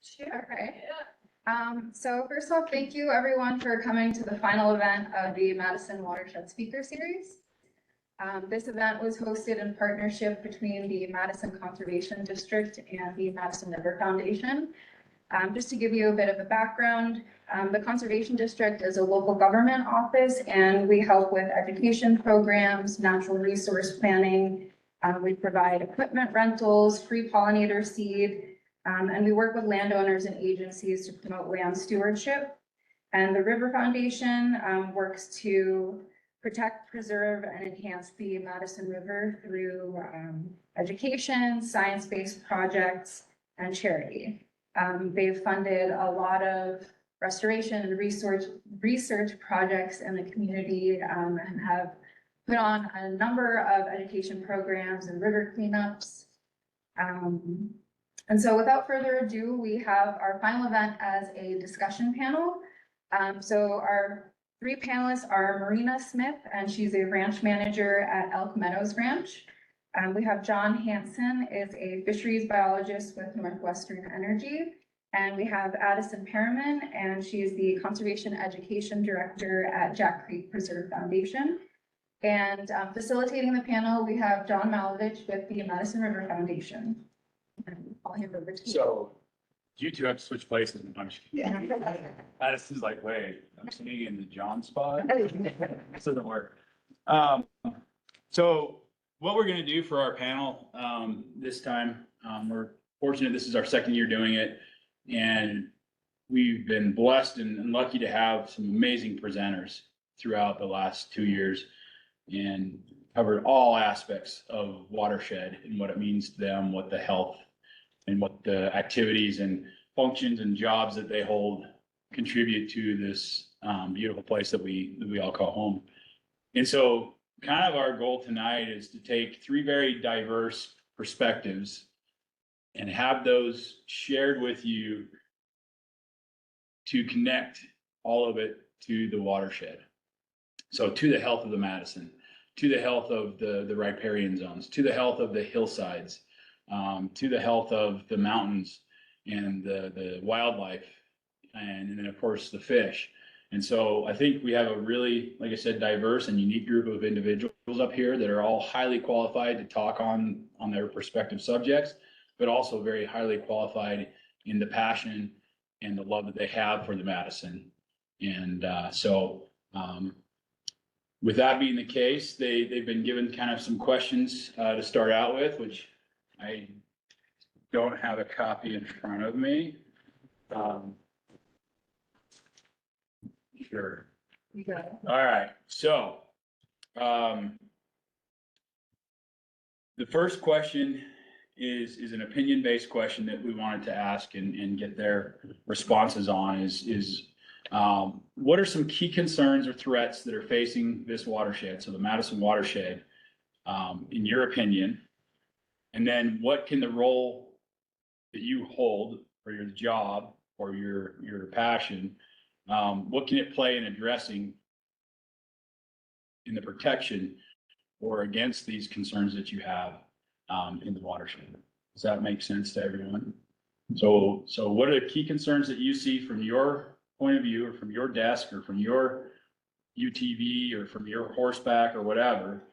Sure, right. So first off, thank you everyone for coming to the final event of the Madison Watershed Speaker Series. This event was hosted in partnership between the Madison Conservation District and the Madison River Foundation. Just to give you a bit of a background, the Conservation District is a local government office and we help with education programs, natural resource planning. We provide equipment rentals, free pollinator seed, and we work with landowners and agencies to promote land stewardship. And the River Foundation works to protect, preserve, and enhance the Madison River through education, science-based projects, and charity. They've funded a lot of restoration and research projects in the community and have put on a number of education programs and river cleanups. And so without further ado, we have our final event as a discussion panel. So our three panelists are Marina Smith, and she's a ranch manager at Elk Meadows Ranch. We have John Hanson, is a fisheries biologist with NorthWestern Energy. And we have Addison Perryman, and she is the conservation education director at Jack Creek Preserve Foundation. And facilitating the panel, we have John Malovich with the Madison River Foundation. And I'll hand over to you. So you two have to switch places. I'm just kidding. Addison's like, wait, I'm sitting in the John spot. This doesn't work. So what we're going to do for our panel this time, we're fortunate this is our second year doing it. And we've been blessed and lucky to have some amazing presenters throughout the last 2 years and covered all aspects of watershed and what it means to them, what the health and what the activities and functions and jobs that they hold contribute to this beautiful place that we all call home. And so kind of our goal tonight is to take three very diverse perspectives and have those shared with you to connect all of it to the watershed. So to the health of the Madison, to the health of the riparian zones, to the health of the hillsides, to the health of the mountains and the wildlife, and then of course the fish. And so I think we have a really, like I said, diverse and unique group of individuals up here that are all highly qualified to talk on their respective subjects, but also very highly qualified in the passion and the love that they have for the Madison. And with that being the case, they've been given kind of some questions to start out with, which I don't have a copy in front of me. Sure. You got it. All right. So the first question is an opinion-based question that we wanted to ask and get their responses on is what are some key concerns or threats that are facing this watershed, so the Madison watershed, in your opinion? And then what can the role that you hold or your job or your passion, what can it play in addressing in the protection or against these concerns that you have in the watershed? Does that make sense to everyone? So what are the key concerns that you see from your point of view or from your desk or from your UTV or from your horseback or whatever?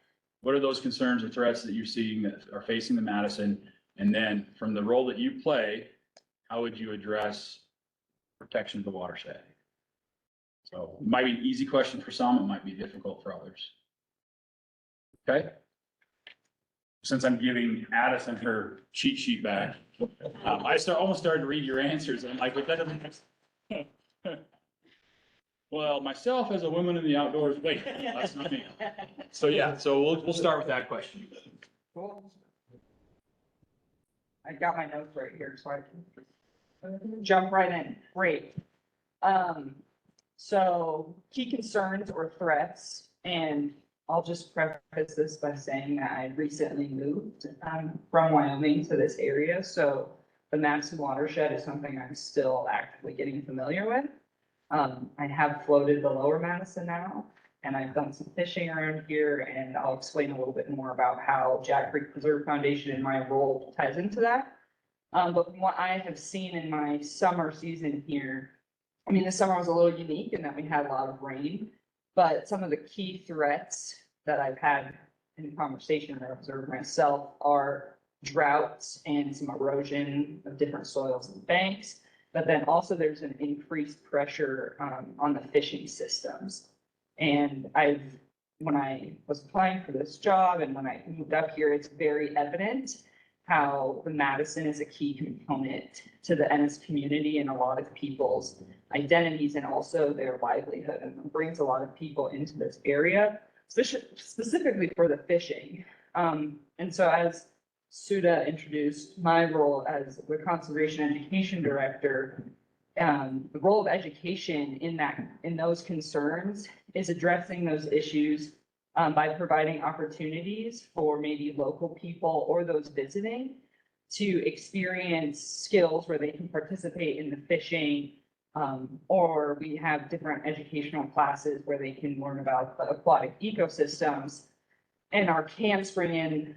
What are those concerns or threats that you're seeing that are facing the Madison? And then from the role that you play, how would you address protection of the watershed? So it might be an easy question for some, it might be difficult for others. Okay. Since I'm giving Addison her cheat sheet back, I almost started to read your answers. And I'm like, wait, that doesn't make sense. Well, myself as a woman in the outdoors, wait, that's not me. So yeah, so we'll start with that question. Cool. I got my notes right here, so I can jump right in. Great. So key concerns or threats, and I'll just preface this by saying that I recently moved from Wyoming to this area, so the Madison watershed is something I'm still actively getting familiar with. I have floated the lower Madison now, and I've done some fishing around here, and I'll explain a little bit more about how Jack Creek Preserve Foundation and my role ties into that. But from what I have seen in my summer season here, I mean, the summer was a little unique in that we had a lot of rain, but some of the key threats that I've had in conversation or observed myself are droughts and some erosion of different soils and banks. But then also there's an increased pressure on the fishing systems. And when I was applying for this job and when I moved up here, it's very evident how the Madison is a key component to the Ennis community and a lot of people's identities and also their livelihood, and brings a lot of people into this area, specifically for the fishing. And so as Suda introduced, my role as the Conservation Education Director, the role of education in those concerns is addressing those issues by providing opportunities for maybe local people or those visiting to experience skills where they can participate in the fishing, or we have different educational classes where they can learn about the aquatic ecosystems. And our camps bring in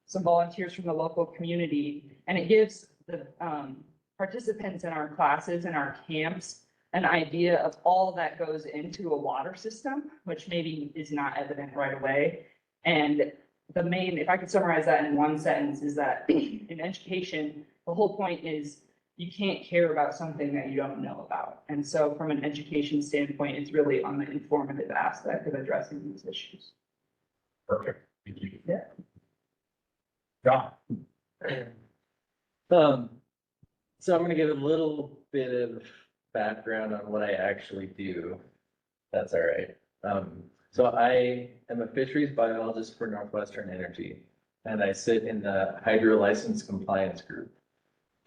some volunteers from the local community, and it gives the participants in our classes and our camps an idea of all that goes into a water system, which maybe is not evident right away. And if I could summarize that in one sentence, is that in education, the whole point is you can't care about something that you don't know about. And so from an education standpoint, it's really on the informative aspect of addressing these issues. Perfect. Thank you. Yeah. John. So I'm going to give a little bit of background on what I actually do. That's all right. So I am a fisheries biologist for NorthWestern Energy, and I sit in the hydro license compliance group.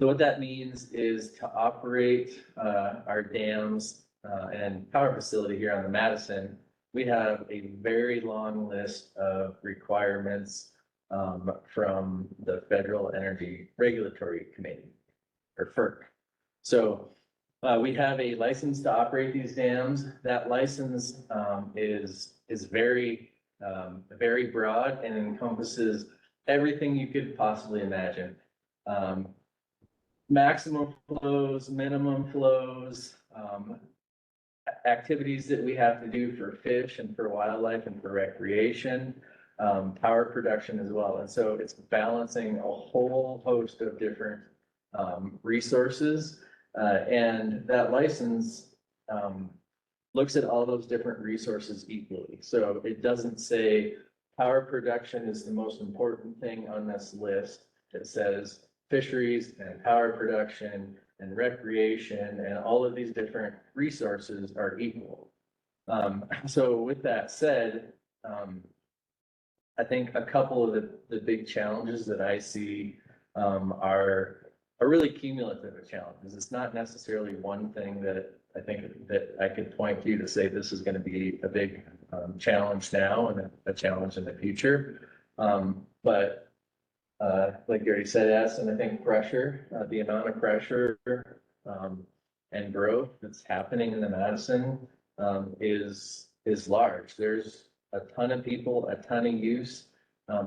So what that means is to operate our dams and power facility here on the Madison, we have a very long list of requirements from the Federal Energy Regulatory Committee, or FERC. So we have a license to operate these dams. That license is very broad and encompasses everything you could possibly imagine. Maximum flows, minimum flows, activities that we have to do for fish and for wildlife and for recreation, power production as well. And so it's balancing a whole host of different resources. And that license looks at all those different resources equally. So it doesn't say power production is the most important thing on this list. It says fisheries and power production and recreation and all of these different resources are equal. So with that said, I think a couple of the big challenges that I see are really cumulative of challenges. It's not necessarily one thing that I think that I could point to say this is going to be a big challenge now and a challenge in the future. But like you already said, Addison, I think pressure, the amount of pressure and growth that's happening in the Madison is large. There's a ton of people, a ton of use.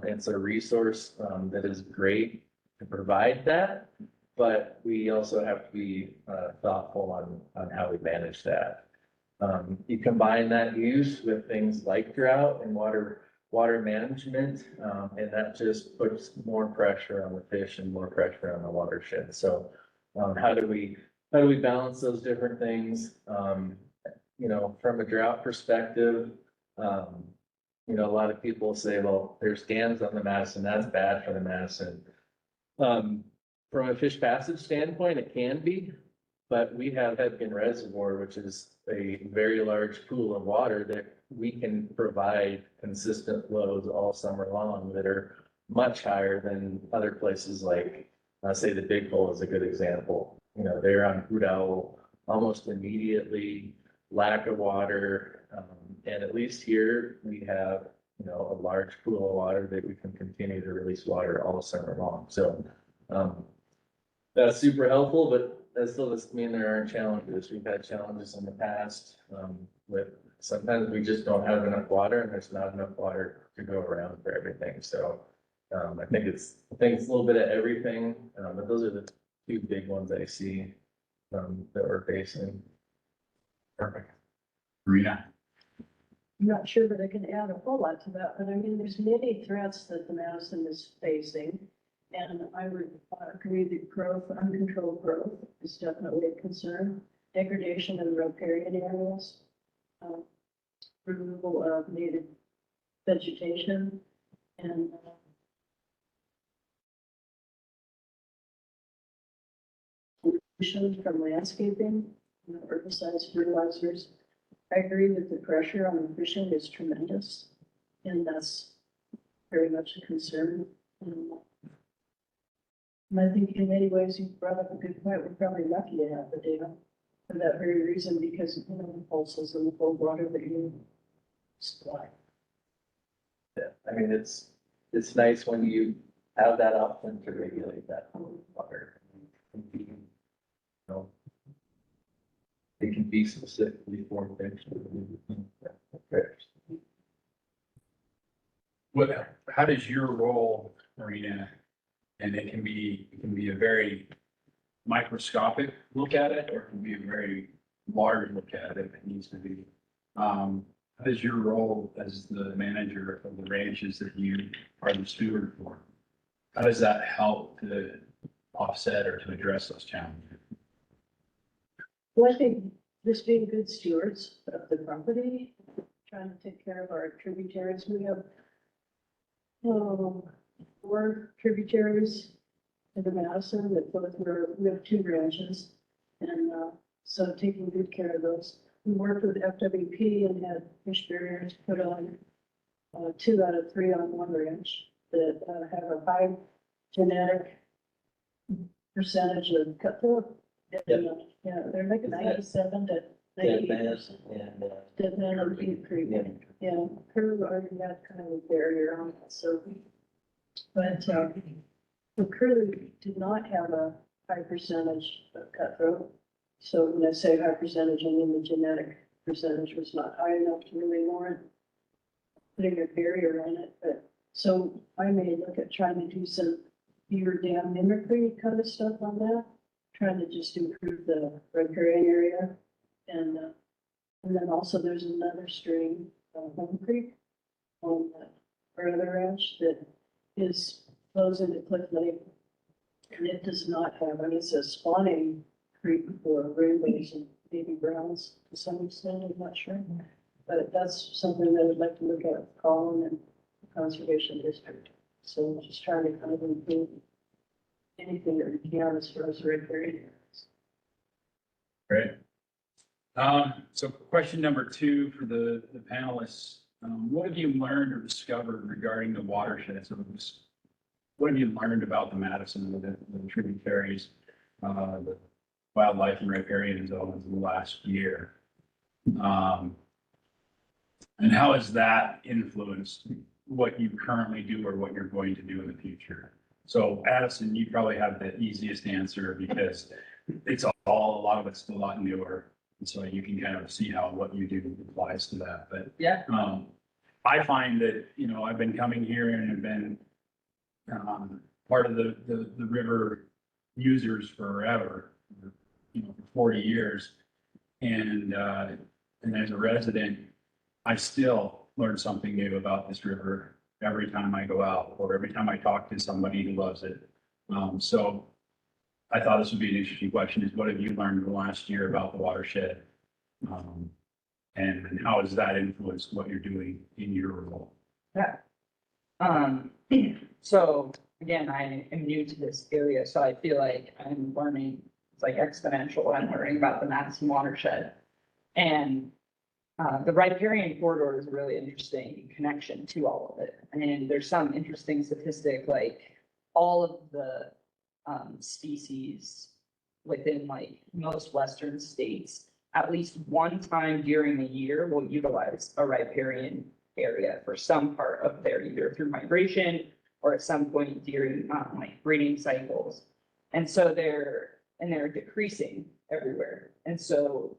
It's a resource that is great to provide that, but we also have to be thoughtful on how we manage that. You combine that use with things like drought and water management, and that just puts more pressure on the fish and more pressure on the watershed. So how do we balance those different things? From a drought perspective, a lot of people say, well, there's dams on the Madison, that's bad for the Madison. From a fish passage standpoint, it can be, but we have Hebgen Reservoir, which is a very large pool of water that we can provide consistent flows all summer long that are much higher than other places like, say the Big Hole is a good example. They're on Hoot Owl almost immediately, lack of water. And at least here we have, a large pool of water that we can continue to release water all summer long. So that's super helpful, but that still doesn't mean there aren't challenges. We've had challenges in the past with sometimes we just don't have enough water and there's not enough water to go around for everything. So I think it's a little bit of everything, but those are the two big ones I see, that we're facing. Perfect. Marina? I'm not sure that I can add a whole lot to that, but I mean, there's many threats that the Madison is facing. And I would agree that growth, uncontrolled growth is definitely a concern. Degradation in riparian areas, removal of native vegetation, and pollution from landscaping, herbicides, fertilizers. I agree that the pressure on the fishing is tremendous, and that's very much a concern. And I think in many ways you brought up a good point. We're probably lucky to have the data for that very reason, because the pulses and the cold water that you supply. Yeah, I mean, it's nice when you have that option to regulate that water. You know, it can be specifically for fish. How does your role, Marina, and it can be a very microscopic look at it, or it can be a very large look at it if it needs to be. How does your role as the manager of the ranches that you are the steward for, how does that help to offset or to address those challenges? Well, I think just being good stewards of the property, trying to take care of our tributaries. We have 4 tributaries to the Madison that flow through. We have 2 ranches, and so taking good care of those. We worked with FWP and had fish barriers put on 2 out of 3 on one ranch that have a high genetic percentage of cutthroat. Yeah, they're like 97 to 98%. And, Dead man and Deep Creek. Yeah, Curve already had kind of a barrier on it, so. But the Curve did not have a high percentage of cutthroat. So when I say high percentage, I mean the genetic percentage was not high enough to really warrant putting a barrier on it. But so I may look at trying to do some beaver dam mimicry kind of stuff on that, trying to just improve the riparian area. And then also there's another stream, Home Creek, on our other ranch that flows into Cliff Lake. And it does not have, I mean, it's a spawning creek for rainbows and baby browns to some extent, I'm not sure. But that's something that I'd like to look at with Colin and the Conservation District. So just trying to kind of improve anything that we can as far as riparian areas. Great. So question number 2 for the panelists. What have you learned or discovered regarding the watersheds? What have you learned about the Madison, the tributaries, the wildlife and riparian zones in the last year? And how has that influenced what you currently do or what you're going to do in the future? So Addison, you probably have the easiest answer because it's a lot of it's a lot newer. And so you can kind of see how what you do applies to that. But Yeah. I find that, I've been coming here and have been part of the river users forever, for 40 years. And as a resident, I still learn something new about this river every time I go out or every time I talk to somebody who loves it. So I thought this would be an interesting question is what have you learned in the last year about the watershed? And how has that influenced what you're doing in your role? Yeah. So again, I am new to this area, so I feel like I'm learning, it's like exponential. I'm learning about the Madison watershed. And the riparian corridor is a really interesting connection to all of it. And there's some interesting statistic, like all of the species within like most Western states, at least one time during the year will utilize a riparian area for some part of their, either through migration or at some point during like breeding cycles. And so they're decreasing everywhere. And so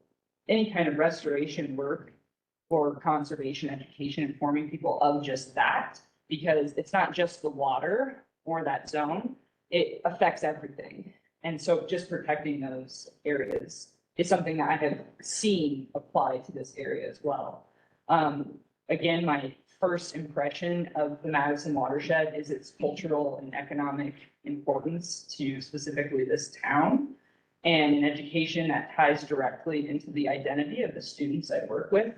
any kind of restoration work or conservation education, informing people of just that because it's not just the water or that zone, it affects everything. And so just protecting those areas is something that I have seen apply to this area as well. Again, my first impression of the Madison watershed is its cultural and economic importance to specifically this town, and an education that ties directly into the identity of the students I work with.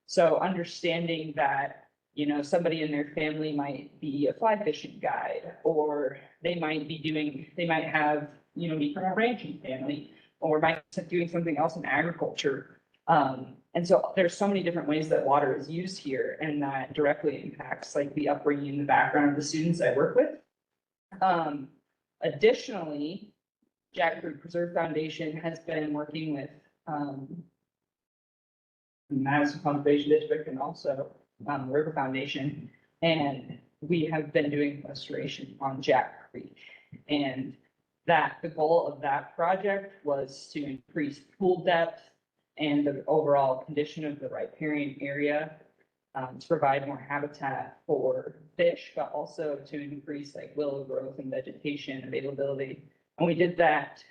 So understanding that, you know, somebody in their family might be a fly fishing guide, or they might have, you know, be from a ranching family, or might be doing something else in agriculture. And so there's so many different ways that water is used here, and that directly impacts like the upbringing and the background of the students I work with. Additionally, Jack Creek Preserve Foundation has been working with Madison Conservation District and also River Foundation, and we have been doing restoration on Jack Creek. And that the goal of that project was to increase pool depth and the overall condition of the riparian area, to provide more habitat for fish, but also to increase like willow growth and vegetation availability. And we did that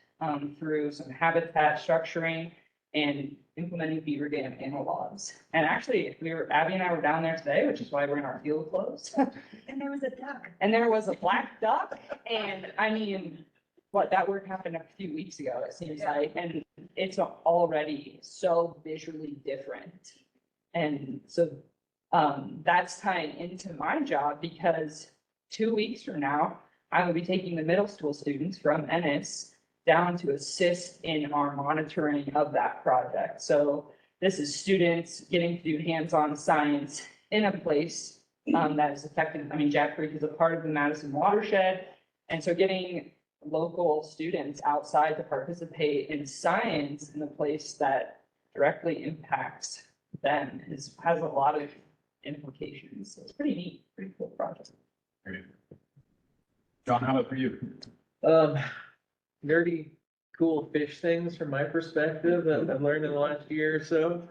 through some habitat structuring and implementing beaver dam analogs. And actually, Abby and I were down there today, which is why we're in our field clothes. And there was a duck. And there was a black duck, and I mean, that work happened a few weeks ago, it seems like, and it's already so visually different. And so that's tying into my job, because 2 weeks from now, I will be taking the middle school students from Ennis down to assist in our monitoring of that project. So this is students getting to do hands-on science in a place that is affected. I mean, Jack Creek is a part of the Madison watershed. And so getting local students outside to participate in science in a place that directly impacts them has a lot of implications. So it's pretty neat, pretty cool project. Great. John, how about for you? Nerdy, cool fish things from my perspective that I've learned in the last year or so.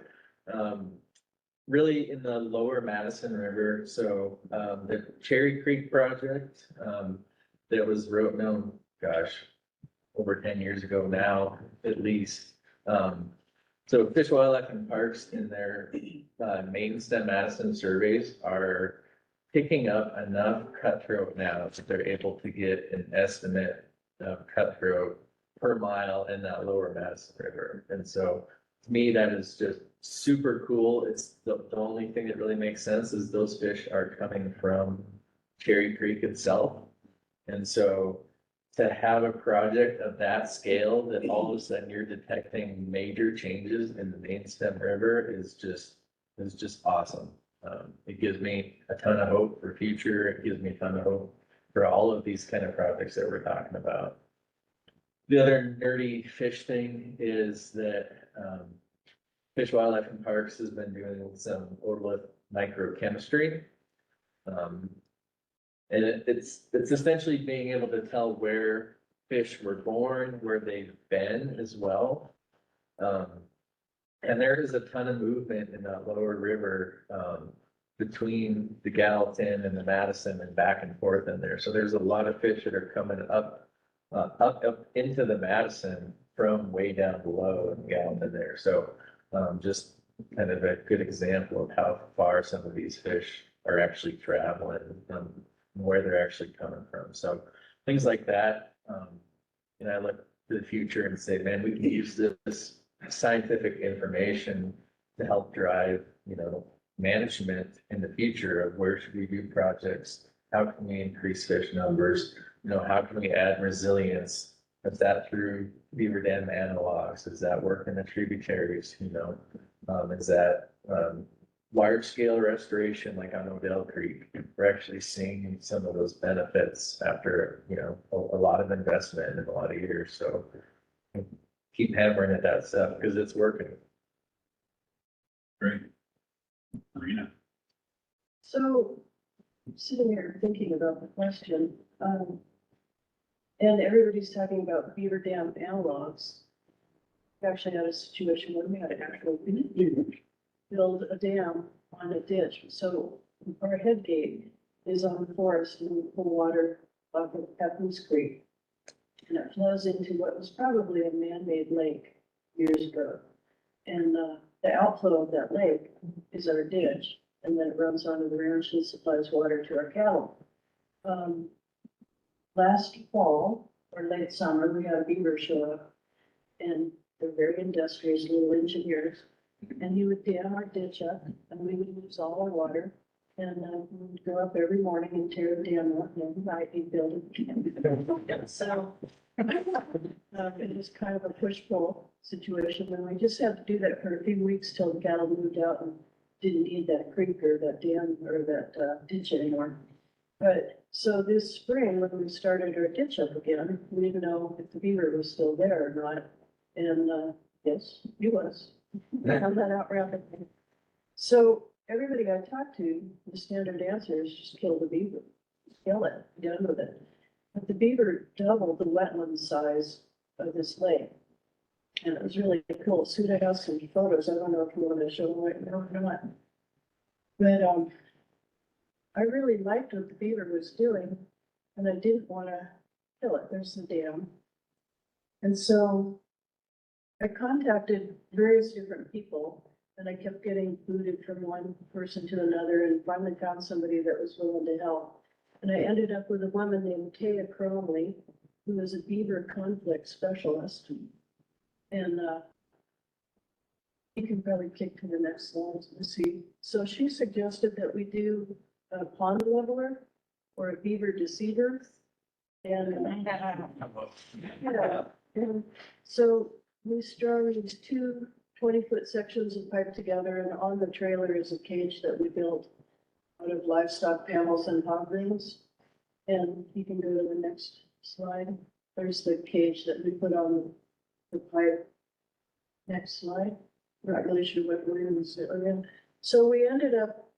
Really in the lower Madison River, so the Cherry Creek project that was wrote down, gosh, over 10 years ago now, at least. So Fish, Wildlife and Parks in their main stem Madison surveys are picking up enough cutthroat now that they're able to get an estimate of cutthroat per mile in that lower Madison River. And so to me, that is just super cool. It's the only thing that really makes sense is those fish are coming from Cherry Creek itself. And so to have a project of that scale that all of a sudden you're detecting major changes in the main stem river is just awesome. It gives me a ton of hope for future. It gives me a ton of hope for all of these kind of projects that we're talking about. The other nerdy fish thing is that Fish, Wildlife and Parks has been doing some otolith microchemistry. And it's essentially being able to tell where fish were born, where they've been as well. And there is a ton of movement in that lower river between the Gallatin and the Madison and back and forth in there. So there's a lot of fish that are coming up into the Madison from way down below in the Gallatin there. So just kind of a good example of how far some of these fish are actually traveling, where they're actually coming from. So things like that. And I look to the future and say, man, we can use this scientific information to help drive, management in the future of where should we do projects? How can we increase fish numbers? How can we add resilience? Is that through beaver dam analogs? Does that work in the tributaries? Is that large scale restoration like on Odell Creek? We're actually seeing some of those benefits after, a lot of investment in a lot of years. So keep hammering at that stuff because it's working. Great. Marina. So sitting here thinking about the question, and everybody's talking about beaver dam analogs. We actually had a situation where we had to actually build a dam on a ditch. So our head gate is on the forest and we pull water off of Pepin's Creek. And it flows into what was probably a man-made lake years ago. And, the outflow of that lake is our ditch, and then it runs onto the ranch and supplies water to our cattle. Last fall or late summer, we had a beaver show up, and they're very industrious little engineers. And he would dam our ditch up, and we would lose all our water. And we would go up every morning and tear the dam up, and every night he'd build it again. So it was kind of a push-pull situation, and we just had to do that for a few weeks till the cattle moved out and didn't need that creek or that dam or that ditch anymore. But so this spring, when we started our ditch up again, we didn't know if the beaver was still there or not. And yes, he was. Found that out rapidly. So everybody I talked to, the standard answer is just kill the beaver. Kill it, done with it. But the beaver doubled the wetland size of this lake. And it was really cool. Suda has some photos. I don't know if you want to show them right now or not. But I really liked what the beaver was doing, and I didn't want to kill it. There's the dam. And so I contacted various different people, and I kept getting booted from one person to another, and finally found somebody that was willing to help. And I ended up with a woman named Taya Cromley, who was a beaver conflict specialist. And you can probably kick to the next slide to see. So she suggested that we do a pond leveler or a beaver deceiver. And yeah, and so we strung these two 20-foot sections of pipe together, and on the trailer is a cage that we built out of livestock panels and hog rings. And you can go to the next slide. There's the cage that we put on the pipe. Next slide. Not really sure what we're in. So we ended up,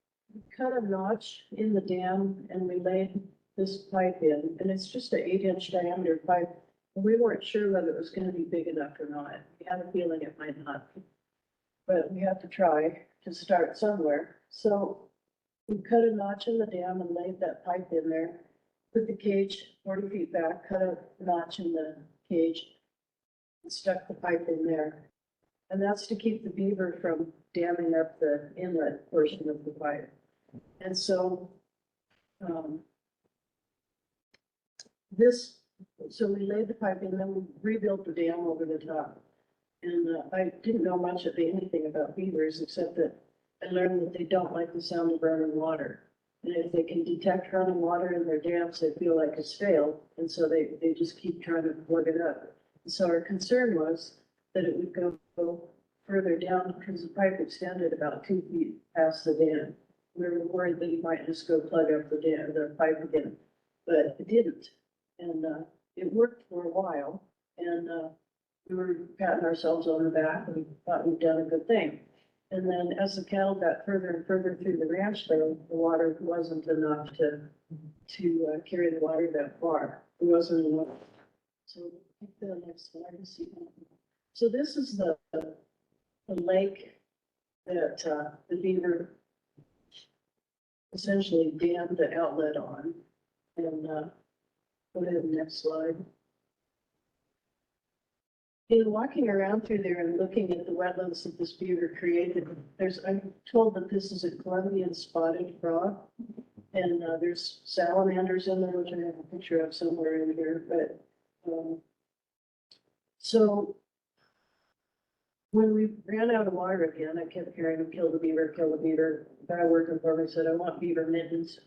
cut a notch in the dam and we laid this pipe in, and it's just an 8-inch diameter pipe. And we weren't sure whether it was going to be big enough or not. We had a feeling it might not, but we had to try to start somewhere. So we cut a notch in the dam and laid that pipe in there, put the cage 40 feet back, cut a notch in the cage, and stuck the pipe in there. And that's to keep the beaver from damming up the inlet portion of the pipe. And so so we laid the pipe in, then we rebuilt the dam over the top. And I didn't know much of anything about beavers, except that I learned that they don't like the sound of running water. And if they can detect running water in their dams, they feel like it's failed. And so they just keep trying to plug it up. And so our concern was that it would go further down because the pipe extended about 2 feet past the dam. We were worried that he might just go plug up the pipe again, but it didn't. And it worked for a while, and we were patting ourselves on the back and thought we'd done a good thing. And then as the cattle got further and further through the ranch, though, the water wasn't enough to carry the water that far. It wasn't enough. So take the next slide to see. So this is the lake that the beaver essentially dammed the outlet on. And go ahead to the next slide. In walking around through there and looking at the wetlands that this beaver created, I'm told that this is a Columbian spotted frog. And there's salamanders in there, which I have a picture of somewhere in here. But so when we ran out of water again, I kept hearing him kill the beaver, kill the beaver. The guy working for me said, I want beaver mittens.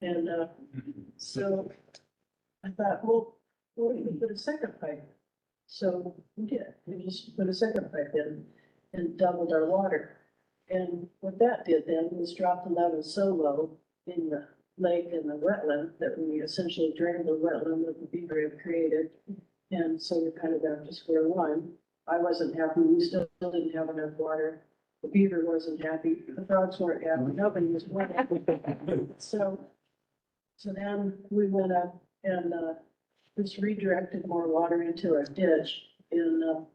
And so I thought, well, what if we put a second pipe? So we did. We just put a second pipe in and doubled our water. And what that did then was drop the level so low in the lake and the wetland that we essentially drained the wetland that the beaver had created. And so we're kind of back to square one. I wasn't happy. We still didn't have enough water. The beaver wasn't happy. The frogs weren't happy. Nobody was happy. So then we went up and just redirected more water into our ditch, and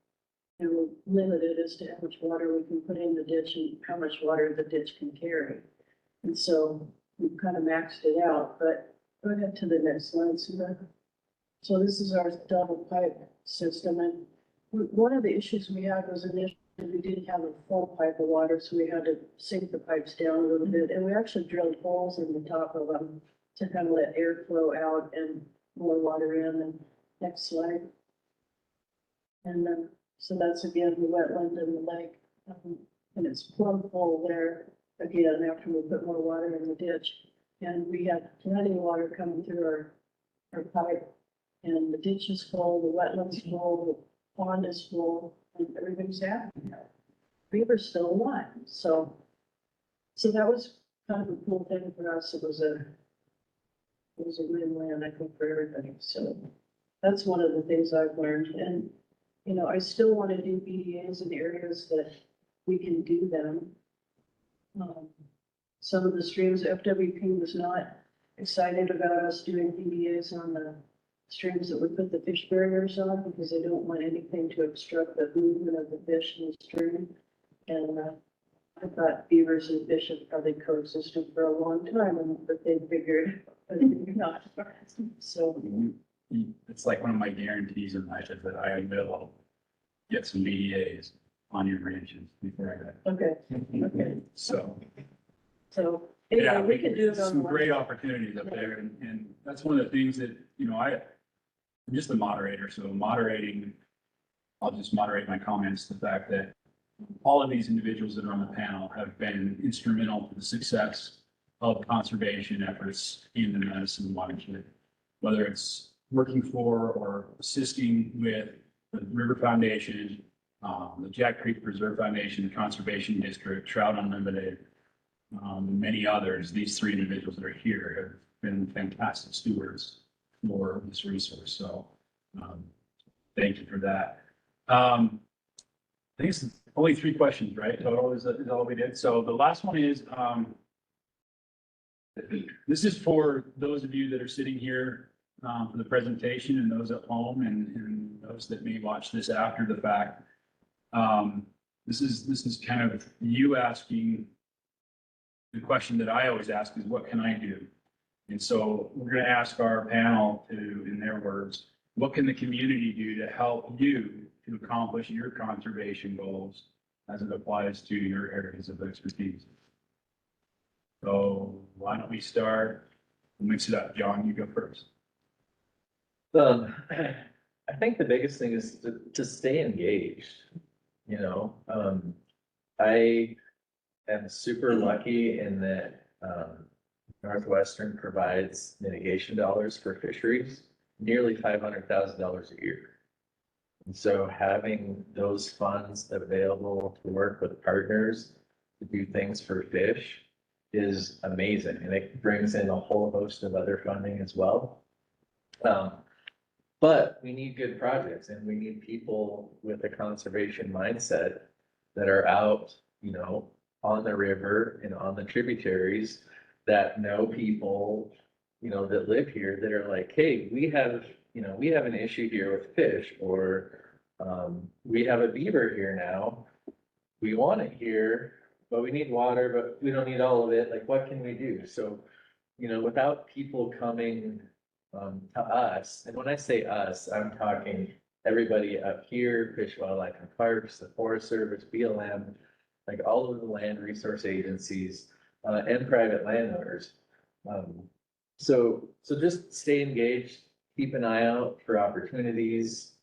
we're limited as to how much water we can put in the ditch and how much water the ditch can carry. And so we've kind of maxed it out, but go ahead to the next slide, Susan. So this is our double pipe system, and one of the issues we had was initially we didn't have a full pipe of water, so we had to sink the pipes down a little bit, and we actually drilled holes in the top of them to kind of let air flow out and more water in. And next slide. And then, so that's again the wetland and the lake, and it's plumb full there again after we put more water in the ditch. And we had plenty of water coming through our pipe, and the ditch is full, the wetland's full, the pond is full, and everything's happening. Beaver's still alive, so that was kind of a cool thing for us. It was a win-win, I think, for everybody. So that's one of the things I've learned. And, you know, I still want to do BDAs in areas that we can do them. Some of the streams, FWP was not excited about us doing BDAs on the streams that we put the fish barriers on because they don't want anything to obstruct the movement of the fish in the stream. And I thought beavers and fish have probably coexisted for a long time, but they figured not. So It's like one of my guarantees in life is that I will get some BDAs on your ranches before okay, So, anyway, yeah, we can do it on some the great one. opportunities up there. And that's one of the things that, you know, I'm just a moderator, so I'll just moderate my comments, the fact that all of these individuals that are on the panel have been instrumental to the success of conservation efforts in the Madison Watershed, whether it's working for or assisting with the River Foundation, the Jack Creek Preserve Foundation, the Conservation District, Trout Unlimited, many others. These three individuals that are here have been fantastic stewards for this resource. So thank you for that. I think it's only 3 questions, right? Total is all we did. So the last one is, this is for those of you that are sitting here for the presentation and those at home and those that may watch this after the fact. This is kind of you asking the question that I always ask is, what can I do? And so we're going to ask our panel to, in their words, what can the community do to help you to accomplish your conservation goals as it applies to your areas of expertise? So why don't we start? We'll mix it up. John, you go first. I think the biggest thing is to stay engaged, you know. I am super lucky in that NorthWestern provides mitigation dollars for fisheries, nearly $500,000 a year. And so having those funds available to work with partners to do things for fish is amazing. And it brings in a whole host of other funding as well. But we need good projects and we need people with a conservation mindset that are out, you know, on the river and on the tributaries that know people, you know, that live here that are like, hey, we have an issue here with fish, or we have a beaver here now. We want it here, but we need water, but we don't need all of it. Like, what can we do? So, you know, without people coming to us, and when I say us, I'm talking everybody up here, Fish, Wildlife and Parks, the Forest Service, BLM, like all of the land resource agencies, and private landowners. So just stay engaged, keep an eye out for opportunities.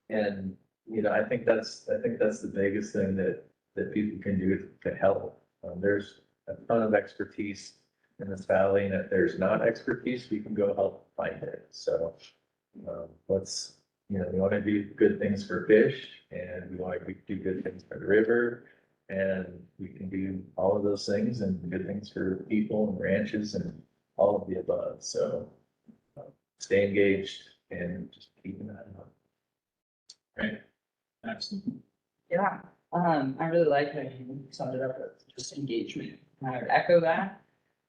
And, you know, I think that's the biggest thing that people can do to help. There's a ton of expertise in this valley, and if there's not expertise, we can go help find it. So, let's, you know, we want to do good things for fish, and we want to do good things for the river, and we can do all of those things and good things for people and ranches and all of the above. So, stay engaged and just keep an eye on. Right. Absolutely. Yeah, I really like how you summed it up with just engagement. And I would echo that.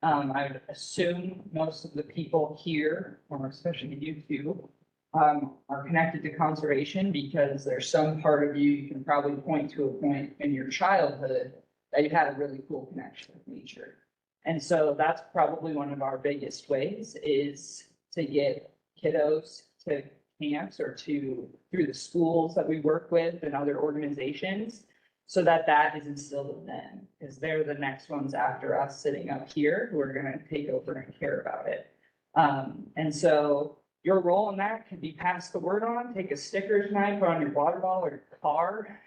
I would assume most of the people here, or especially you two, are connected to conservation because there's some part of you can probably point to a point in your childhood that you had a really cool connection with nature. And so that's probably one of our biggest ways is to get kiddos to camps or through the schools that we work with and other organizations, so that that is instilled in them, because they're the next ones after us sitting up here who are gonna take over and care about it. And so your role in that could be pass the word on, take a sticker tonight, put on your water bottle or your car,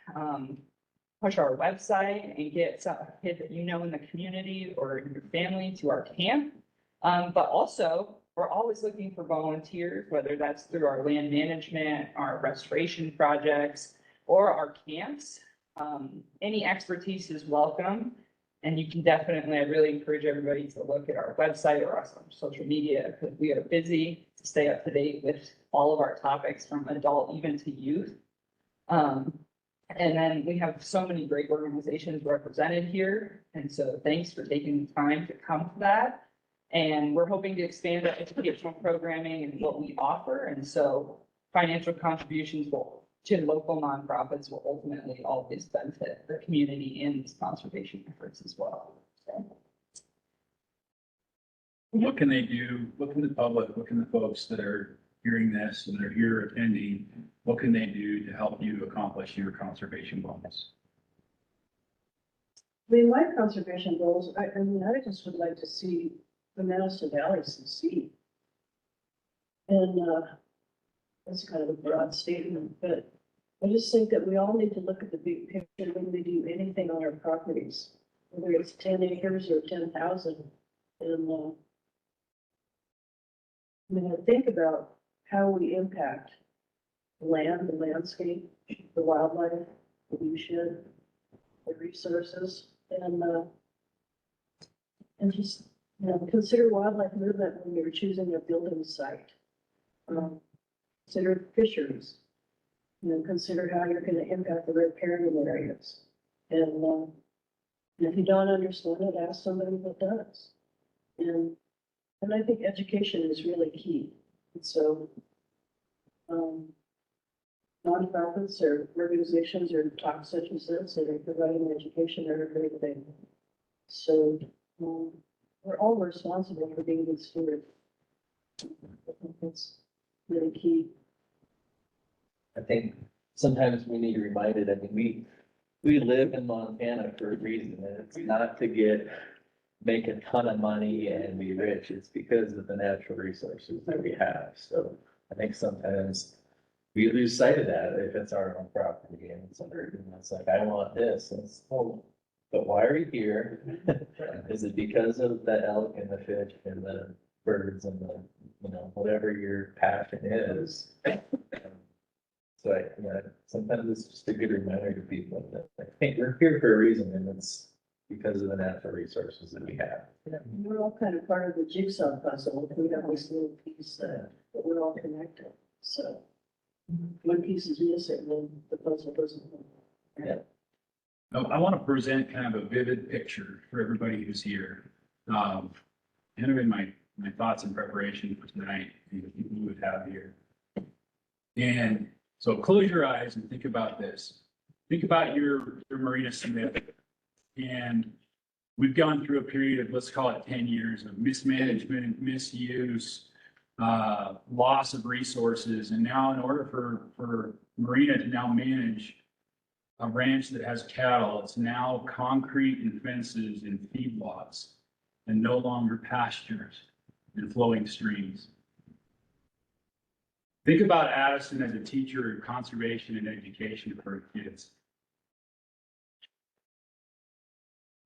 push our website and get some kid that you know in the community or in your family to our camp. But also, we're always looking for volunteers, whether that's through our land management, our restoration projects, or our camps. Any expertise is welcome. And you can definitely, I really encourage everybody to look at our website or us on social media, because we are busy to stay up to date with all of our topics from adult even to youth. And then we have so many great organizations represented here. And so thanks for taking the time to come to that. And we're hoping to expand our educational programming and what we offer. And so financial contributions to local nonprofits will ultimately always benefit the community in these conservation efforts as well. So. What can they do? What can the public, what can the folks that are hearing this and they're here attending, what can they do to help you accomplish your conservation goals? I mean, my conservation goals, I mean, I just would like to see the Madison Valley succeed. And, that's kind of a broad statement, but I just think that we all need to look at the big picture when we do anything on our properties, whether it's 10 acres or 10,000. And, I mean, I think about how we impact the land, the landscape, the wildlife, the viewshed, the resources, and just, you know, consider wildlife movement when you're choosing a building site. Consider fisheries. You know, consider how you're going to impact the riparian areas. And if you don't understand it, ask somebody that does. And I think education is really key. And so, nonprofits or organizations or talks such as this that are providing education are a great thing. So, we're all responsible for being good stewards. I think that's really key. I think sometimes we need reminded, I mean, we live in Montana for a reason, and it's not to make a ton of money and be rich, it's because of the natural resources that we have. So I think sometimes we lose sight of that if it's our own property and it's like, I want this, and it's, oh, but why are you here? Is it because of the elk and the fish and the birds and the, you know, whatever your passion is? So sometimes it's just a good reminder to people that I think we're here for a reason, and it's because of the natural resources that we have. Yeah, we're all kind of part of the jigsaw puzzle. We have this little piece that we're all connected. So one piece is missing, then the puzzle doesn't. Yeah. I want to present kind of a vivid picture for everybody who's here. Kind of in my thoughts in preparation for tonight, and the people who would have here. And so close your eyes and think about this. Think about your Marina Smith. And we've gone through a period of, let's call it 10 years of mismanagement, misuse, loss of resources. And now in order for Marina to now manage a ranch that has cattle, it's now concrete and fences and feedlots and no longer pastures and flowing streams. Think about Addison as a teacher of conservation and education for her kids.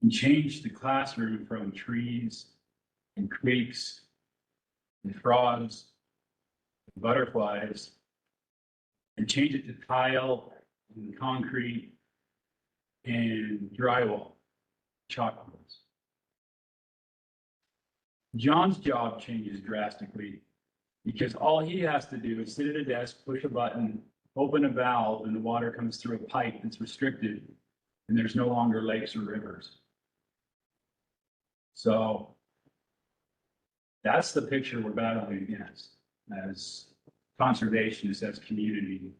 And change the classroom from trees and creeks and frogs and butterflies and change it to tile and concrete and drywall, chalkboards. John's job changes drastically because all he has to do is sit at a desk, push a button, open a valve, and the water comes through a pipe that's restricted, and there's no longer lakes or rivers. So that's the picture we're battling against as conservationists, as community,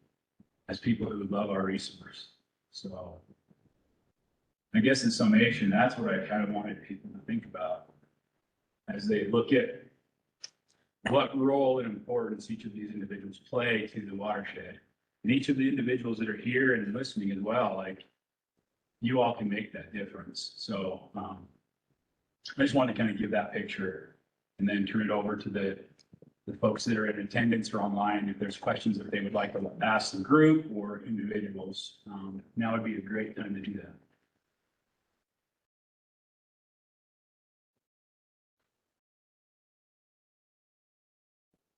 as people who love our resource. So I guess in summation, that's what I kind of wanted people to think about. as they look at what role and importance each of these individuals play to the watershed. And each of the individuals that are here and listening as well, like, you all can make that difference. So I just wanted to kind of give that picture and then turn it over to the folks that are in attendance or online. If there's questions that they would like to ask the group or individuals, now would be a great time to do that.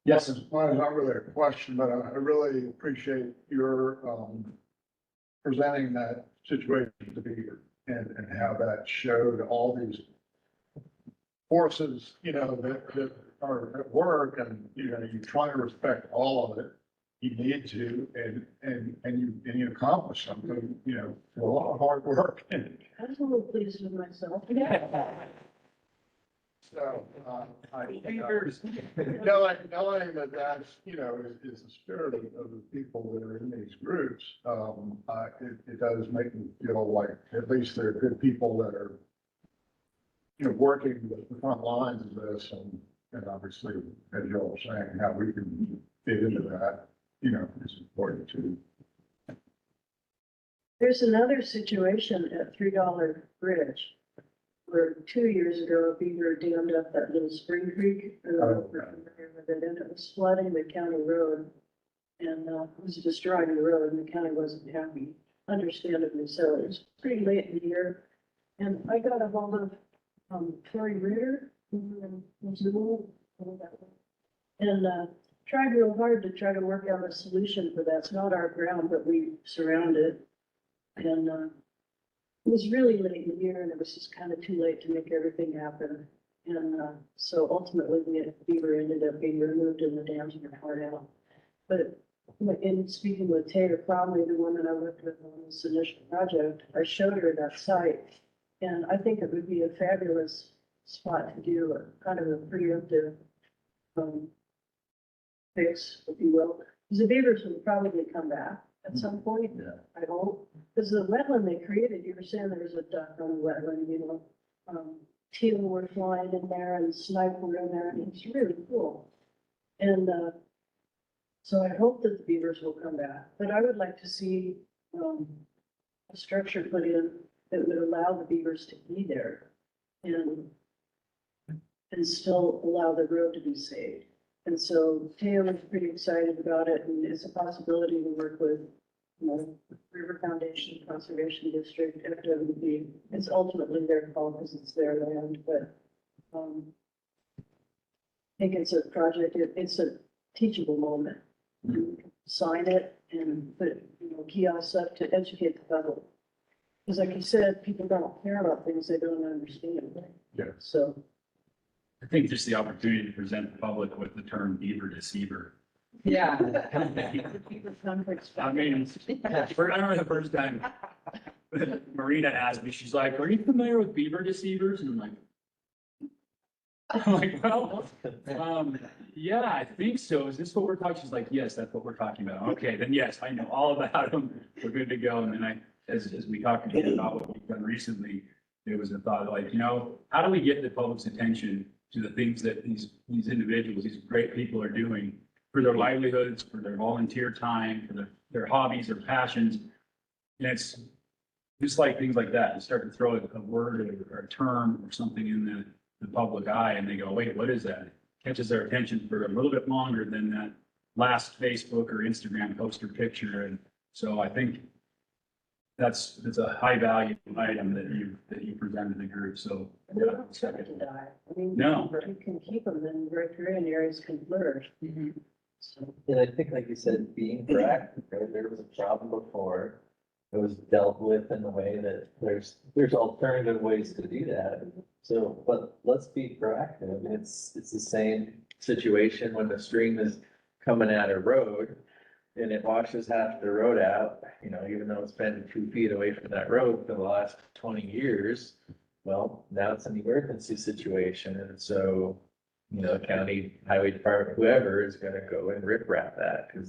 Yes. Mine is not really a question, but I really appreciate your presenting that situation to be and how that showed all these forces, that are at work, and, you try to respect all of it. You need to, and you accomplish something, for a lot of hard work. I was a little pleased with myself. So, Beavers. knowing that that's, is the spirit of the people that are in these groups, it does make me feel like at least there are good people that are, working the front lines of this, and obviously, as you all were saying, how we can fit into that, is important too. There's another situation at $3 Bridge, where 2 years ago, a beaver dammed up that little spring creek. And it was flooding the county road, and it was destroying the road, and the county wasn't happy, understandably so. It was pretty late in the year, and I got a hold of Terry Ritter, and tried real hard to try to work out a solution for that. It's not our ground, but we surround it. And it was really late in the year, and it was just kind of too late to make everything happen. And so ultimately, the beaver ended up being removed and the dams were torn out. But in speaking with Taylor Cromley, the woman I worked with on this initial project, I showed her that site. And I think it would be a fabulous spot to do a kind of a preemptive fix, if you will. Because the beavers will probably come back at some point, I hope. Because the wetland they created, you were saying there was a duck on the wetland, teal were flying in there and snipe were in there, and it's really cool. And so I hope that the beavers will come back, but I would like to see a structure put in that would allow the beavers to be there and still allow the road to be saved. And so Taylor's pretty excited about it, and it's a possibility to work with, River Foundation Conservation District, FWB. It's ultimately their call because it's their land, but I think it's a project, it's a teachable moment. You can sign it and put, kiosks up to educate the public. Because like you said, people don't care about things they don't understand. Yeah. So. I think just the opportunity to present the public with the term beaver deceiver. Yeah. I mean, I remember the first time Marina asked me, she's like, "Are you familiar with beaver deceivers?" And I'm like, well, yeah, I think so. Is this what we're talking? She's like, "Yes, that's what we're talking about." Okay, then yes, I know all about them. We're good to go. And then as we talked about what we've done recently, there was a thought like, how do we get the public's attention to the things that these individuals, these great people are doing for their livelihoods, for their volunteer time, for their hobbies, their passions. And it's just like things like that. You start to throw a word or a term or something in the public eye, and they go, "Wait, what is that?" It catches their attention for a little bit longer than that last Facebook or Instagram post or picture. And so I think that's a high value item that you presented the group. So They don't try to die. I mean, No. you can keep them in riparian areas can flourish. So, And I think, like you said, being proactive, right? There was a problem before. It was dealt with in the way that there's alternative ways to do that. So, but let's be proactive. It's the same situation when the stream is coming at a road and it washes half the road out, even though it's been 2 feet away from that road for the last 20 years. Well, now it's an emergency situation. And so, county highway department, whoever is gonna go and rip wrap that, because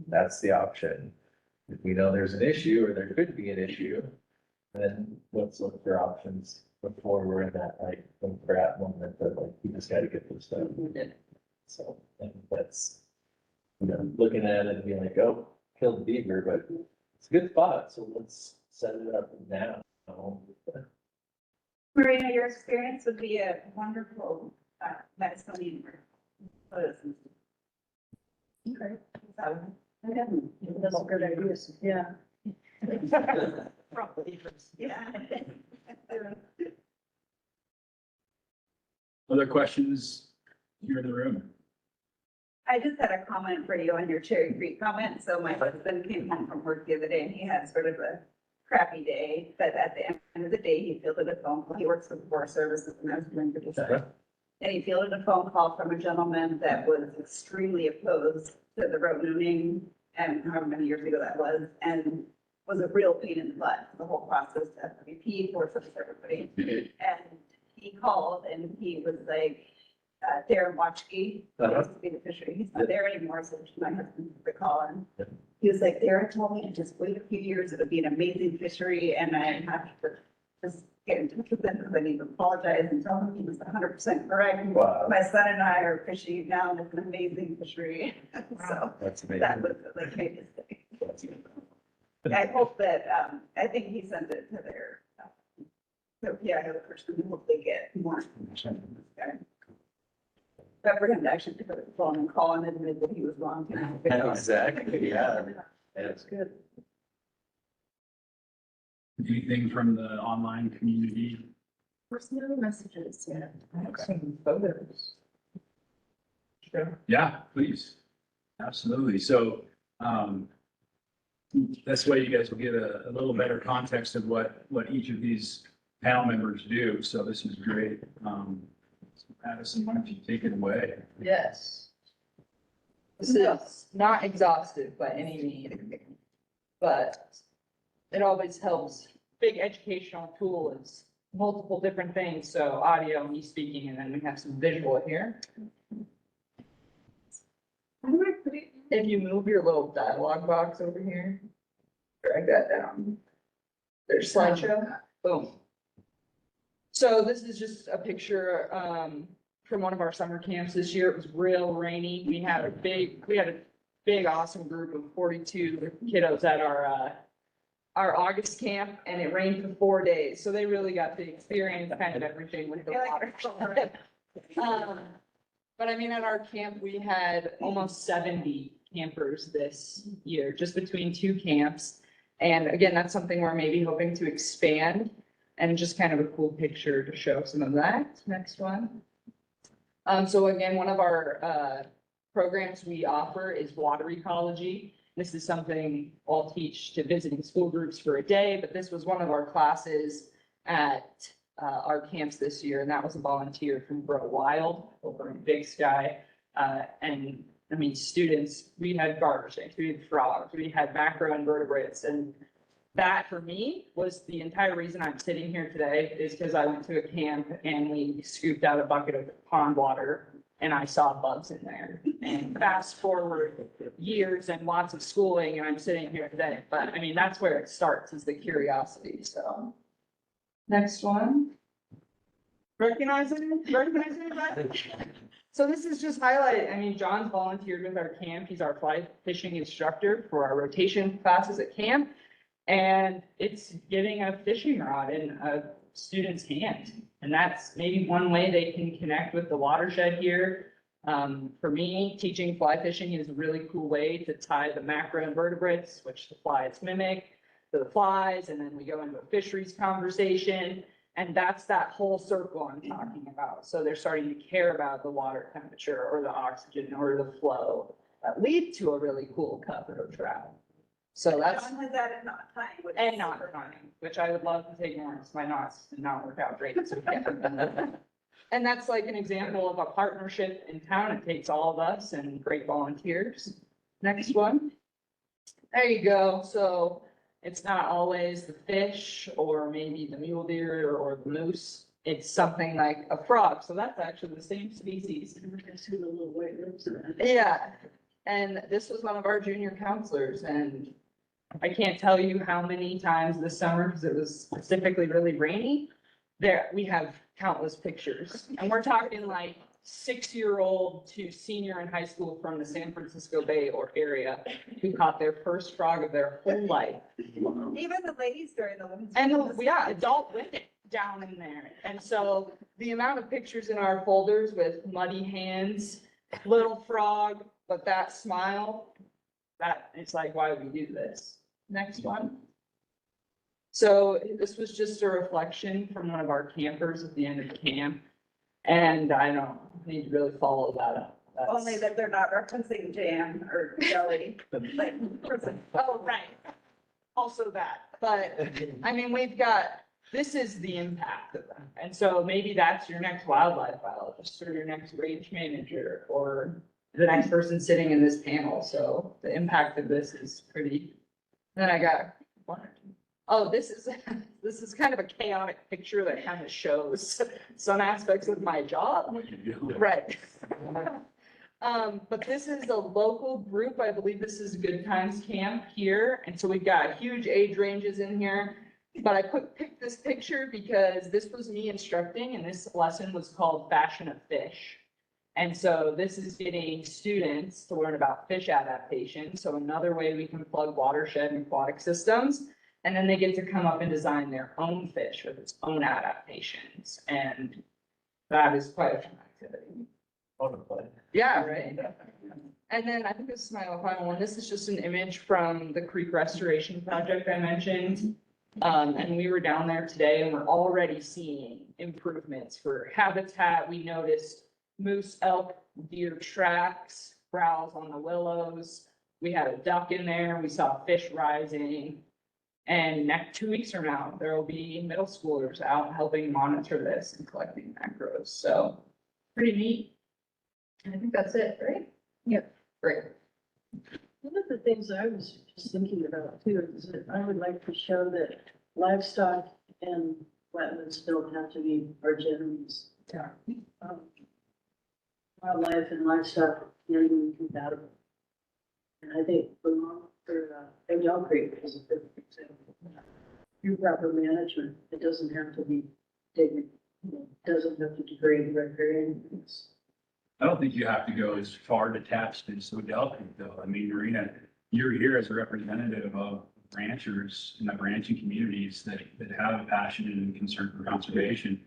that's the option. If we know there's an issue or there could be an issue, then let's look for options before we're in that, like, when we're at moment that like, we just gotta get this done. So, and that's, you know, looking at it and being like, oh, killed the beaver, but it's a good spot, so let's set it up now. Marina, your experience would be a wonderful Madisonian. Okay. So, That's a good idea, yeah. Probably. yeah. Other questions here in the room? I just had a comment for you on your Cherry Creek comment. So my husband came home from work the other day and he had sort of a crappy day, but at the end of the day, he fielded a phone call. He works for the Forest Service and I was doing pretty good. And he fielded a phone call from a gentleman that was extremely opposed to the road nooning and however many years ago that was, and was a real pain in the butt, the whole process, FWP, Forest Service, everybody. And he called and he was like, Darren Watchkey, supposed to be the fishery, he's not there anymore, so my husband took the call and he was like, Darren told me to just wait a few years, it'll be an amazing fishery, and I have to just get in touch with him because I need to apologize and tell him he was 100% correct. Wow. My son and I are fishing now, and it's an amazing fishery, so That's amazing. that was like made his day. I hope that, I think he sent it to their, so yeah, I know the person, I hope they get more. But for him to actually pick up the phone and call and admit that he was wrong. Exactly, yeah. That's good. Anything from the online community? Personal messages, yeah. Some photos. Sure. Yeah, please. Absolutely. So, that's why you guys will get a little better context of what each of these panel members do. So this is great. Addison, why don't you take it away? Yes. This is not exhaustive by any means, but it always helps. Big educational tool is multiple different things. So audio, me speaking, and then we have some visual here. If you move your little dialogue box over here, drag that down. There's slideshow, boom. So this is just a picture from one of our summer camps this year. It was real rainy. We had a big awesome group of 42 kiddos at our August camp, and it rained for 4 days. So they really got to experience kind of everything with the water. But I mean, at our camp, we had almost 70 campers this year, just between two camps. And again, that's something we're maybe hoping to expand, and just kind of a cool picture to show some of that. Next one. So again, one of our programs we offer is water ecology. This is something I'll teach to visiting school groups for a day, but this was one of our classes at our camps this year, and that was a volunteer from Grow Wild over in Big Sky. And I mean, students, we had garter snakes, we had frogs, we had macroinvertebrates, and that for me was the entire reason I'm sitting here today, is because I went to a camp and we scooped out a bucket of pond water and I saw bugs in there. And fast forward years and lots of schooling and I'm sitting here today. But I mean, that's where it starts, is the curiosity. So next one. Recognize it? So this is just highlighted. I mean, John's volunteered with our camp. He's our fly fishing instructor for our rotation classes at camp. And it's getting a fishing rod in a student's hand. And that's maybe one way they can connect with the watershed here. For me, teaching fly fishing is a really cool way to tie the macroinvertebrates, which the flies mimic, to the flies, and then we go into a fisheries conversation. And that's that whole circle I'm talking about. So they're starting to care about the water temperature or the oxygen or the flow that lead to a really cool cutthroat trout. So that's. John has added knot tying. which And is knot super fun. tying, which I would love to take more, because my knots did not work out great. So, yeah. And that's like an example of a partnership in town. It takes all of us and great volunteers. Next one. There you go. So it's not always the fish or maybe the mule deer or the moose. It's something like a frog. So that's actually the same species. Yeah. And this was one of our junior counselors, and I can't tell you how many times this summer, because it was specifically really rainy, there, we have countless pictures. And we're talking like 6-year-old to senior in high school from the San Francisco Bay or area who caught their first frog of their whole life. Even the ladies during the women's. And yeah, adult women down in there. And so the amount of pictures in our folders with muddy hands, little frog, but that smile, that it's like, why we do this. Next one. So this was just a reflection from one of our campers at the end of the camp. And I don't need to really follow that up. That's- Only that they're not referencing jam or jelly, like. Oh, right. Also that, but I mean, we've got, this is the impact of that. And so maybe that's your next wildlife biologist or your next range manager or the next person sitting in this panel. So the impact of this is pretty, then I got one or two. Oh, this is kind of a chaotic picture that kind of shows some aspects of my job. What you do. Right. But this is a local group. I believe this is Good Times Camp here. And so we've got huge age ranges in here. But I picked this picture because this was me instructing and this lesson was called Fashion of Fish. And so this is getting students to learn about fish adaptation. So another way we can plug watershed and aquatic systems. And then they get to come up and design their own fish with its own adaptations. And that is quite a fun activity. Yeah, right. And then I think this is my final one. This is just an image from the creek restoration project I mentioned. And we were down there today and we're already seeing improvements for habitat. We noticed moose, elk, deer tracks, browse on the willows. We had a duck in there. We saw fish rising. And next 2 weeks from now, there will be middle schoolers out helping monitor this and collecting macros. So pretty neat. And I think that's it, right? Yep. Great. One of the things I was just thinking about too is that I would like to show that livestock and wetlands don't have to be our enemies. Yeah. Wildlife and livestock can be compatible. And I think Adele Creek is a perfect example. Through proper management, it doesn't have to be taken, doesn't have to degrade recreation. I don't think you have to go as far detached as Odell Creek though. I mean, Marina, you're here as a representative of ranchers and of ranching communities that have a passion and concern for conservation.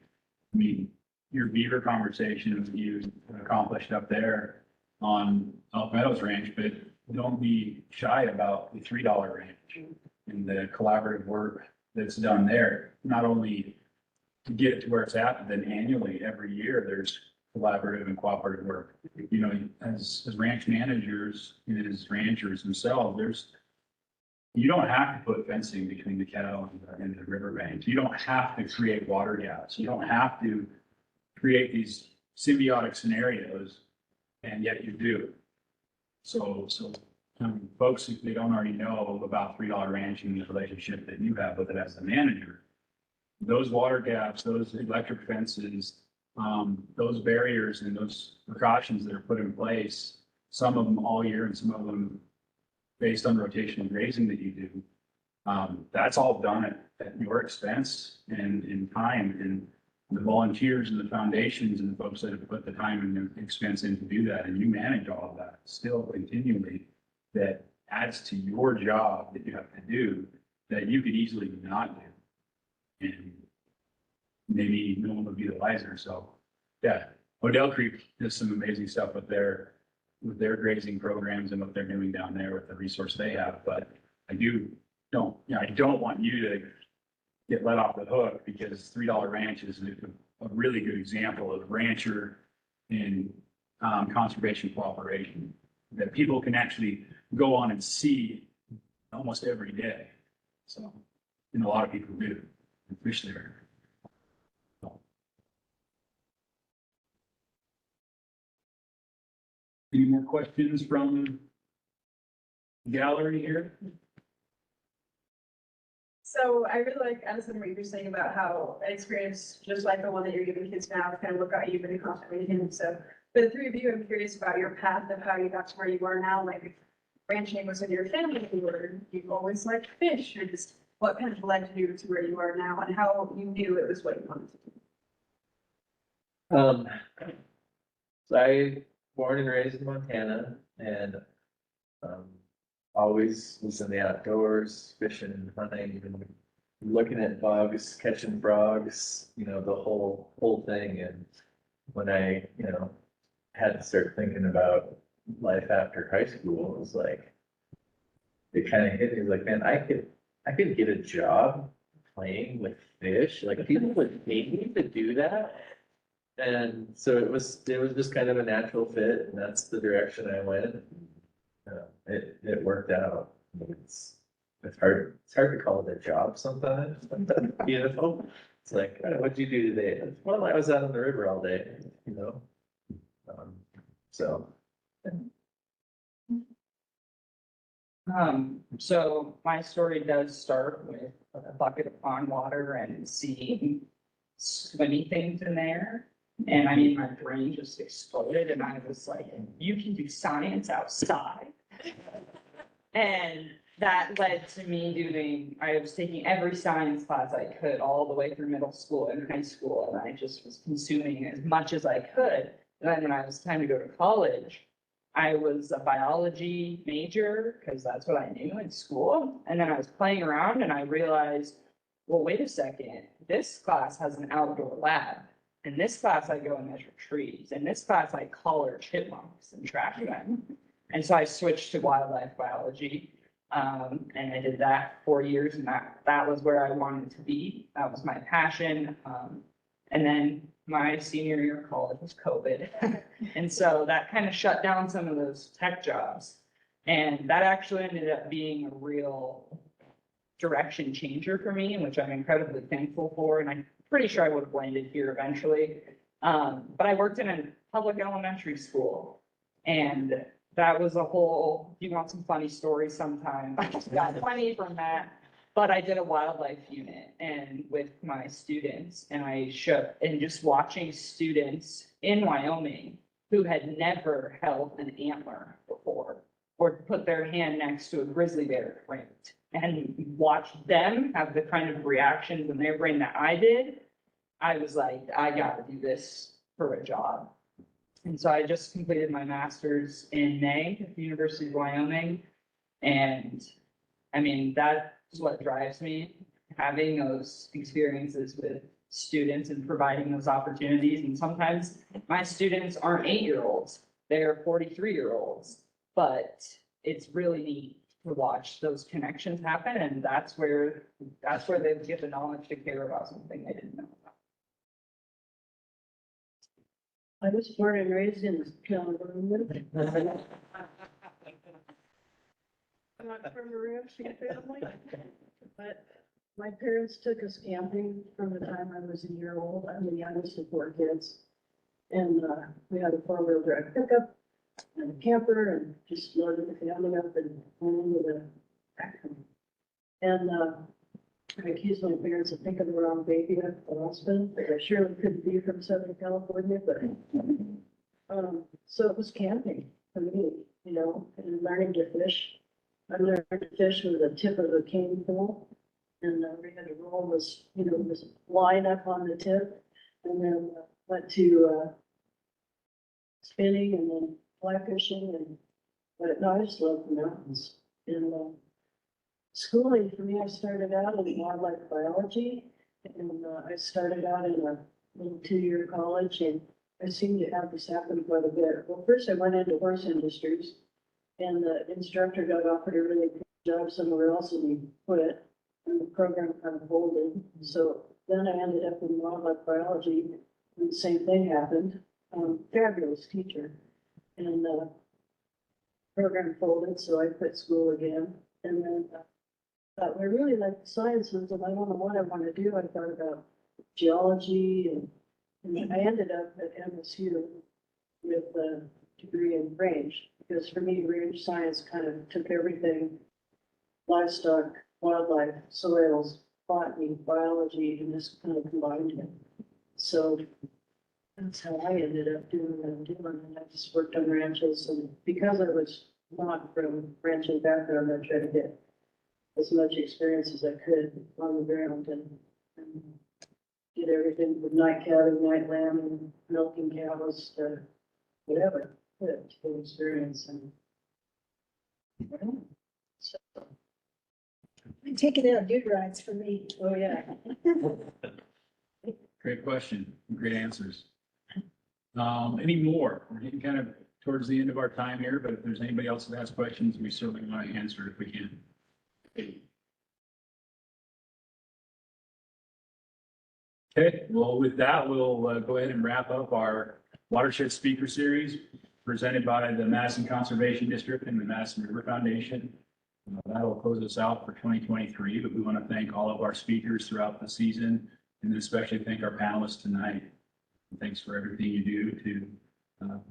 I mean, your beaver conversation you accomplished up there on Elk Meadows Ranch, but don't be shy about the $3 ranch and the collaborative work that's done there. Not only to get it to where it's at, but then annually, every year, there's collaborative and cooperative work. You know, as ranch managers and as ranchers themselves, you don't have to put fencing between the cattle and the riverbanks. You don't have to create water gaps. You don't have to create these symbiotic scenarios, and yet you do. So folks, if they don't already know about $3 ranching and the relationship that you have with it as a manager, those water gaps, those electric fences, those barriers and those precautions that are put in place, some of them all year and some of them based on rotational grazing that you do, that's all done at your expense and in time. And the volunteers and the foundations and the folks that have put the time and the expense in to do that, and you manage all of that still continually, that adds to your job that you have to do that you could easily not do. And maybe no one would be the wiser. So yeah, Odell Creek does some amazing stuff with their grazing programs and what they're doing down there with the resource they have. But I don't want you to get let off the hook because $3 Ranch is a really good example of rancher and conservation cooperation that people can actually go on and see almost every day. So, and a lot of people do and fish there. Any more questions from the gallery here? So I really like, Addison, what you were saying about how an experience just like the one that you're giving kids now kind of what got you into conservation. So for the three of you, I'm curious about your path of how you got to where you are now. Like, ranching was with your family, or you always liked fish, or just what kind of led you to where you are now and how you knew it was what you wanted to do? So I born and raised in Montana and, always was in the outdoors, fishing and hunting and looking at bugs, catching frogs, you know, the whole thing. And when I, had to start thinking about life after high school, it was like, it kind of hit me like, man, I could get a job playing with fish. Like people would pay me to do that. And so it was just kind of a natural fit, and that's the direction I went. It worked out. It's hard to call it a job sometimes. It's like, what'd you do today? Well, I was out on the river all day, So. So my story does start with a bucket of pond water and seeing swimmy things in there. And I mean, my brain just exploded and I was like, you can do science outside. And that led to me I was taking every science class I could all the way through middle school and high school. And I just was consuming as much as I could. And then when I was time to go to college, I was a biology major because that's what I knew in school. And then I was playing around and I realized, well, wait a second, this class has an outdoor lab. In this class, I go and measure trees. In this class, I collar chipmunks and track them. And so I switched to wildlife biology. And I did that 4 years, and that was where I wanted to be. That was my passion. And then my senior year of college was COVID. And so that kind of shut down some of those tech jobs. And that actually ended up being a real direction changer for me, which I'm incredibly thankful for. And I'm pretty sure I would have landed here eventually. But I worked in a public elementary school, and that was a whole, do you want some funny stories sometime? I just got plenty from that. But I did a wildlife unit and with my students, and just watching students in Wyoming who had never held an antler before or put their hand next to a grizzly bear print and watch them have the kind of reactions in their brain that I did. I was like, I gotta do this for a job. And so I just completed my master's in May at the University of Wyoming. And I mean, that is what drives me, having those experiences with students and providing those opportunities. And sometimes my students aren't 8-year-olds, they're 43-year-olds, but it's really neat to watch those connections happen. And that's where they get the knowledge to care about something they didn't know about. I was born and raised in California. I'm not from a ranching family, but my parents took us camping from the time I was a year old. I'm the youngest of 4 kids. And we had a 4-wheel drive pickup and a camper and just loaded the family up and went into the backcountry. And I accused my parents of thinking the wrong baby up at the hospital, but I surely couldn't be from Southern California, but so it was camping for me, and learning to fish. I learned to fish with the tip of a cane pole, and we had to roll this line up on the tip, and then went to spinning and then fly fishing, but no, I just love the mountains. And schooling for me, I started out in wildlife biology, and I started out in a little 2-year college, and I seem to have this happen quite a bit. Well, first I went into horse industries, and the instructor got offered a really good job somewhere else, and he quit, and the program kind of folded. So then I ended up in wildlife biology, and the same thing happened. Fabulous teacher, and the program folded, so I quit school again, and then I really like the sciences, and I don't know what I want to do. I thought about geology, and I ended up at MSU with a degree in range, because for me, range science kind of took everything, livestock, wildlife, soils, botany, biology, and just kind of combined it. So that's how I ended up doing what I'm doing, and I just worked on ranches, and because I was not from ranching background, I tried to get as much experience as I could on the ground and get everything from night calving, night lambing, milking cows to whatever, to experience and. So, Taking out dude rides for me. oh, yeah. Great question, great answers. Any more? We're getting kind of towards the end of our time here, but if there's anybody else that has questions, we certainly want to answer if we can. Okay, well, with that, we'll go ahead and wrap up our Watershed Speaker Series presented by the Madison Conservation District and the Madison River Foundation. That'll close us out for 2023, but we want to thank all of our speakers throughout the season, and then especially thank our panelists tonight. Thanks for everything you do to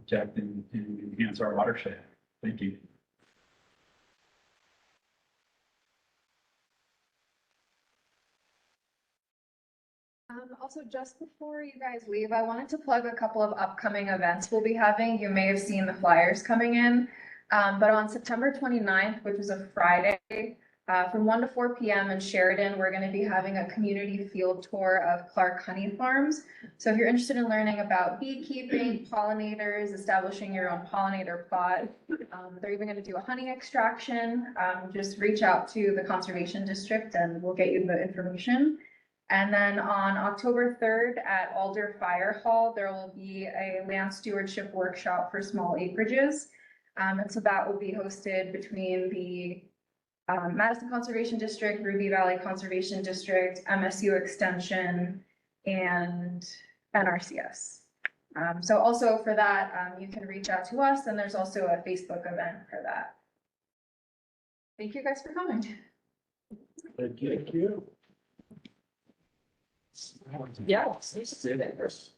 protect and enhance our watershed. Thank you. Also, just before you guys leave, I wanted to plug a couple of upcoming events we'll be having. You may have seen the flyers coming in. But on September 29th, which is a Friday, from 1 to 4 p.m. in Sheridan, we're going to be having a community field tour of Clark Honey Farms. So if you're interested in learning about beekeeping, pollinators, establishing your own pollinator plot, they're even going to do a honey extraction. Just reach out to the Conservation District and we'll get you the information. And then on October 3rd at Alder Fire Hall, there will be a land stewardship workshop for small acreages. And so that will be hosted between the Madison Conservation District, Ruby Valley Conservation District, MSU Extension, and NRCS. So also for that, you can reach out to us, and there's also a Facebook event for that. Thank you guys for coming. Thank you. Yeah, let's do this.